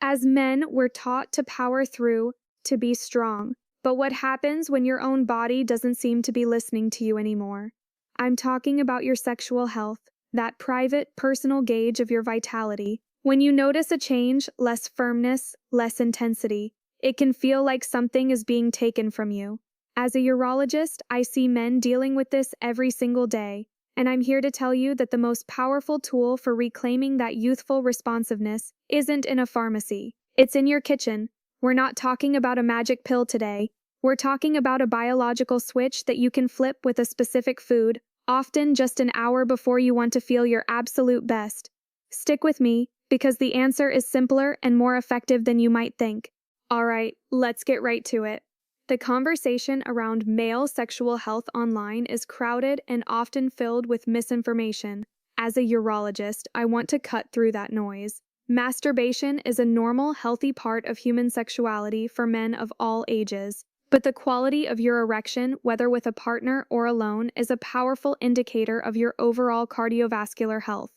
As men, we're taught to power through, to be strong. But what happens when your own body doesn't seem to be listening to you anymore? I'm talking about your sexual health, that private, personal gauge of your vitality. When you notice a change, less firmness, less intensity, it can feel like something is being taken from you. As a urologist, I see men dealing with this every single day, and I'm here to tell you that the most powerful tool for reclaiming that youthful responsiveness isn't in a pharmacy. It's in your kitchen. We're not talking about a magic pill today. We're talking about a biological switch that you can flip with a specific food, often just an hour before you want to feel your absolute best. Stick with me, because the answer is simpler and more effective than you might think. Alright, let's get right to it. The conversation around male sexual health online is crowded and often filled with misinformation. As a urologist, I want to cut through that noise. Masturbation is a normal, healthy part of human sexuality for men of all ages. But the quality of your erection, whether with a partner or alone, is a powerful indicator of your overall cardiovascular health.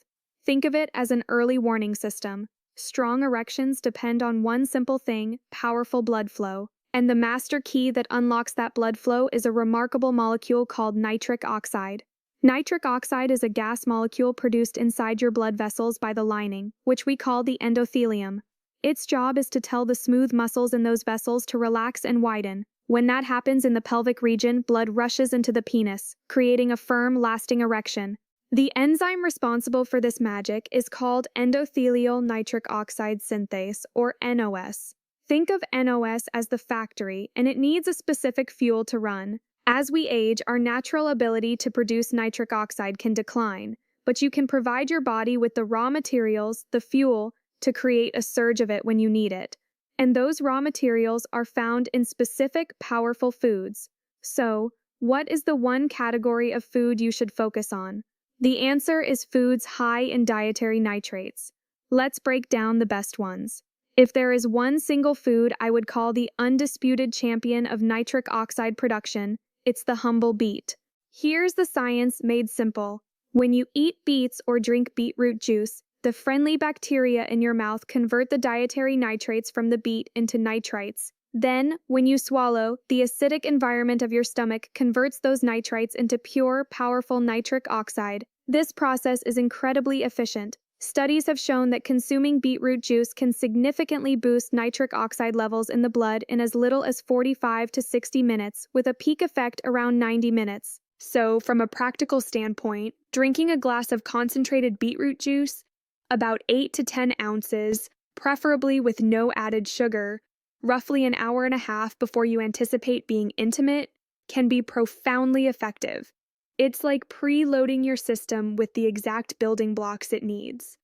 Think of it as an early warning system. Strong erections depend on one simple thing: powerful blood flow. And the master key that unlocks that blood flow is a remarkable molecule called nitric oxide. Nitric oxide is a gas molecule produced inside your blood vessels by the lining, which we call the endothelium. Its job is to tell the smooth muscles in those vessels to relax and widen. When that happens in the pelvic region, blood rushes into the penis, creating a firm, lasting erection. The enzyme responsible for this magic is called endothelial nitric oxide synthase, or NOS. Think of NOS as the factory, and it needs a specific fuel to run. As we age, our natural ability to produce nitric oxide can decline, but you can provide your body with the raw materials, the fuel, to create a surge of it when you need it. And those raw materials are found in specific, powerful foods. So, what is the one category of food you should focus on? The answer is foods high in dietary nitrates. Let's break down the best ones. If there is one single food I would call the undisputed champion of nitric oxide production, it's the humble beet. Here's the science made simple. When you eat beets or drink beetroot juice, the friendly bacteria in your mouth convert the dietary nitrates from the beet into nitrites. Then, when you swallow, the acidic environment of your stomach converts those nitrites into pure, powerful nitric oxide. This process is incredibly efficient. Studies have shown that consuming beetroot juice can significantly boost nitric oxide levels in the blood in as little as 45 to 60 minutes, with a peak effect around 90 minutes. So, from a practical standpoint, drinking a glass of concentrated beetroot juice, about 8 to 10 ounces, preferably with no added sugar, roughly an hour and a half before you anticipate being intimate, can be profoundly effective. It's like preloading your system with the exact building blocks it needs.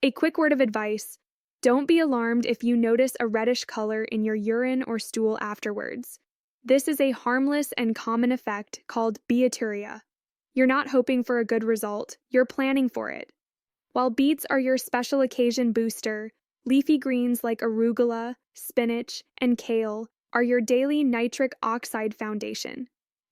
A quick word of advice: don't be alarmed if you notice a reddish color in your urine or stool afterwards. This is a harmless and common effect called beaturia. You're not hoping for a good result, you're planning for it. While beets are your special occasion booster, leafy greens like arugula, spinach, and kale are your daily nitric oxide foundation.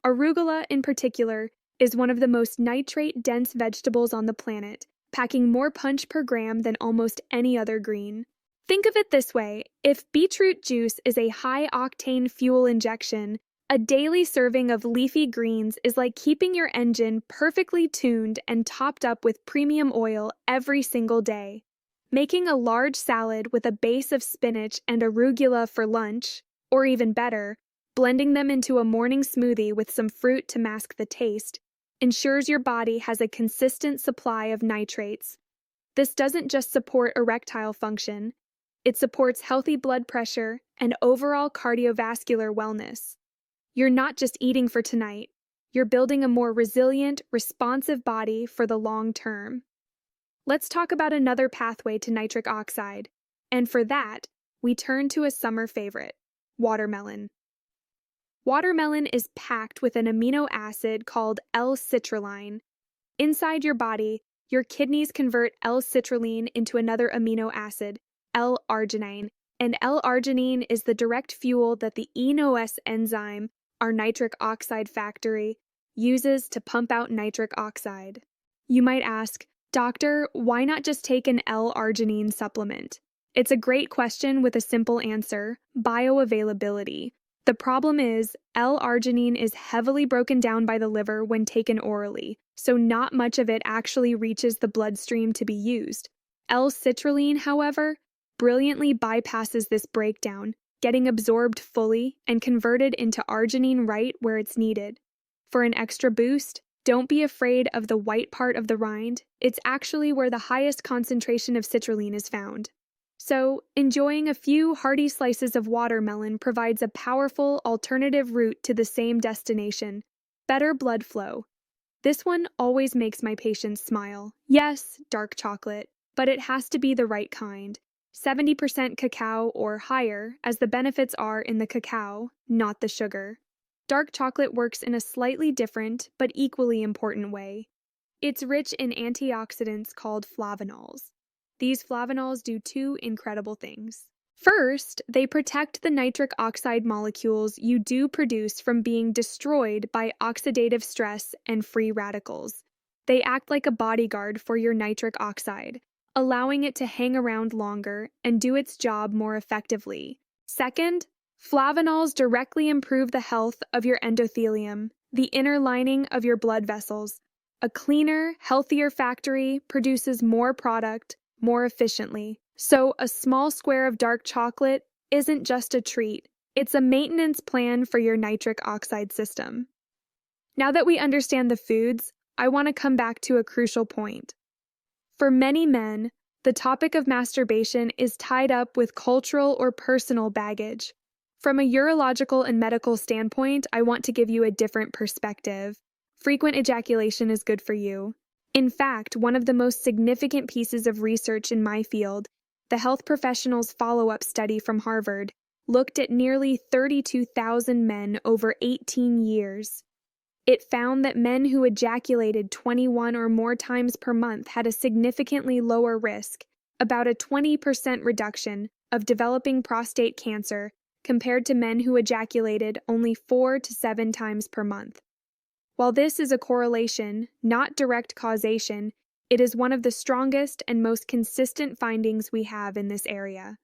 Arugula, in particular, is one of the most nitrate-dense vegetables on the planet, packing more punch per gram than almost any other green. Think of it this way: if beetroot juice is a high-octane fuel injection, a daily serving of leafy greens is like keeping your engine perfectly tuned and topped up with premium oil every single day. Making a large salad with a base of spinach and arugula for lunch, or even better, blending them into a morning smoothie with some fruit to mask the taste, ensures your body has a consistent supply of nitrates. This doesn't just support erectile function, it supports healthy blood pressure and overall cardiovascular wellness. You're not just eating for tonight, you're building a more resilient, responsive body for the long term. Let's talk about another pathway to nitric oxide, and for that, we turn to a summer favorite: watermelon. Watermelon is packed with an amino acid called L-Citrulline. Inside your body, your kidneys convert L-Citrulline into another amino acid, L-arginine, and L-arginine is the direct fuel that the NOS enzyme, our nitric oxide factory, uses to pump out nitric oxide. You might ask, Doctor, why not just take an L-arginine supplement? It's a great question with a simple answer: bioavailability. The problem is, L-arginine is heavily broken down by the liver when taken orally, so not much of it actually reaches the bloodstream to be used. L-citrulline, however, brilliantly bypasses this breakdown, getting absorbed fully and converted into arginine right where it's needed. For an extra boost, don't be afraid of the white part of the rind. It's actually where the highest concentration of citrulline is found. So, enjoying a few hearty slices of watermelon provides a powerful alternative route to the same destination: better blood flow. This one always makes my patients smile. Yes, dark chocolate, but it has to be the right kind. 70% cacao or higher, as the benefits are in the cacao, not the sugar. Dark chocolate works in a slightly different but equally important way. It's rich in antioxidants called flavonols. These flavonols do two incredible things. First, they protect the nitric oxide molecules you do produce from being destroyed by oxidative stress and free radicals. They act like a bodyguard for your nitric oxide, allowing it to hang around longer and do its job more effectively. Second, flavonols directly improve the health of your endothelium, the inner lining of your blood vessels. A cleaner, healthier factory produces more product more efficiently. So a small square of dark chocolate isn't just a treat, it's a maintenance plan for your nitric oxide system. Now that we understand the foods, I want to come back to a crucial point. For many men, the topic of masturbation is tied up with cultural or personal baggage. From a urological and medical standpoint, I want to give you a different perspective. Frequent ejaculation is good for you. In fact, one of the most significant pieces of research in my field, the Health Professionals Follow-Up Study from Harvard, looked at nearly 32,000 men over 18 years. It found that men who ejaculated 21 or more times per month had a significantly lower risk, about a 20% reduction, of developing prostate cancer compared to men who ejaculated only 4 to 7 times per month. While this is a correlation, not direct causation, it is one of the strongest and most consistent findings we have in this area.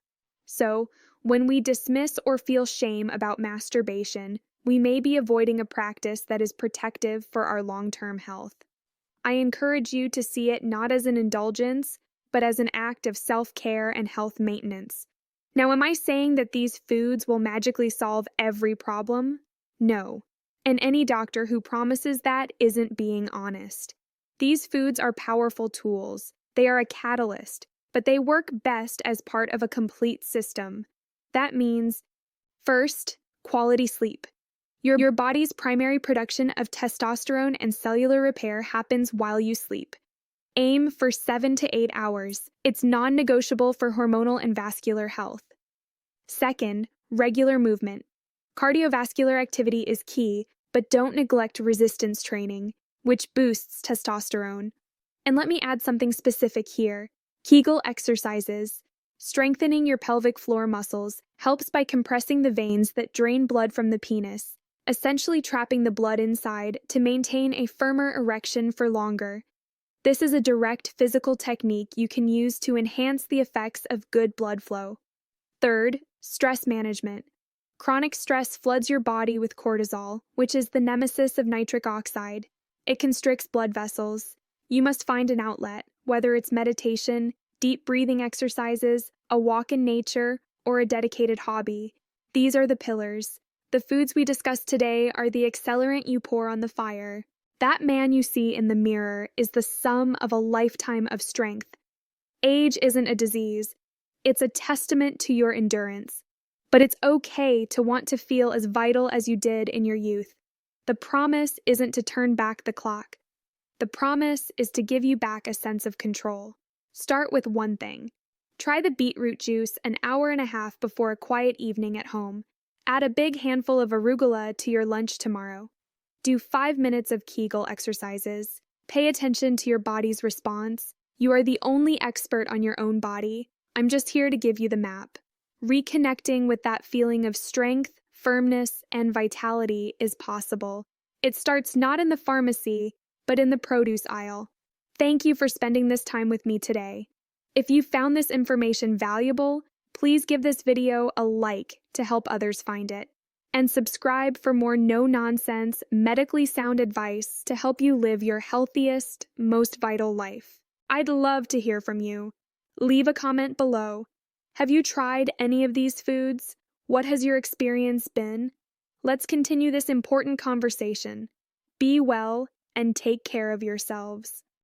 So, when we dismiss or feel shame about masturbation, we may be avoiding a practice that is protective for our long-term health. I encourage you to see it not as an indulgence, but as an act of self-care and health maintenance. Now, am I saying that these foods will magically solve every problem? No. And any doctor who promises that isn't being honest. These foods are powerful tools. They are a catalyst, but they work best as part of a complete system. That means, first, quality sleep. Your body's primary production of testosterone and cellular repair happens while you sleep. Aim for 7 to 8 hours. It's non-negotiable for hormonal and vascular health. Second, regular movement. Cardiovascular activity is key, but don't neglect resistance training, which boosts testosterone. And let me add something specific here: Kegel exercises. Strengthening your pelvic floor muscles helps by compressing the veins that drain blood from the penis, essentially trapping the blood inside to maintain a firmer erection for longer. This is a direct physical technique you can use to enhance the effects of good blood flow. Third, stress management. Chronic stress floods your body with cortisol, which is the nemesis of nitric oxide. It constricts blood vessels. You must find an outlet, whether it's meditation, deep breathing exercises, a walk in nature, or a dedicated hobby. These are the pillars. The foods we discussed today are the accelerant you pour on the fire. That man you see in the mirror is the sum of a lifetime of strength. Age isn't a disease. It's a testament to your endurance. But it's okay to want to feel as vital as you did in your youth. The promise isn't to turn back the clock. The promise is to give you back a sense of control. Start with one thing. Try the beetroot juice an hour and a half before a quiet evening at home. Add a big handful of arugula to your lunch tomorrow. Do 5 minutes of Kegel exercises. Pay attention to your body's response. You are the only expert on your own body. I'm just here to give you the map. Reconnecting with that feeling of strength, firmness, and vitality is possible. It starts not in the pharmacy, but in the produce aisle. Thank you for spending this time with me today. If you found this information valuable, please give this video a like to help others find it. And subscribe for more no-nonsense, medically sound advice to help you live your healthiest, most vital life. I'd love to hear from you. Leave a comment below. Have you tried any of these foods? What has your experience been? Let's continue this important conversation. Be well and take care of yourselves.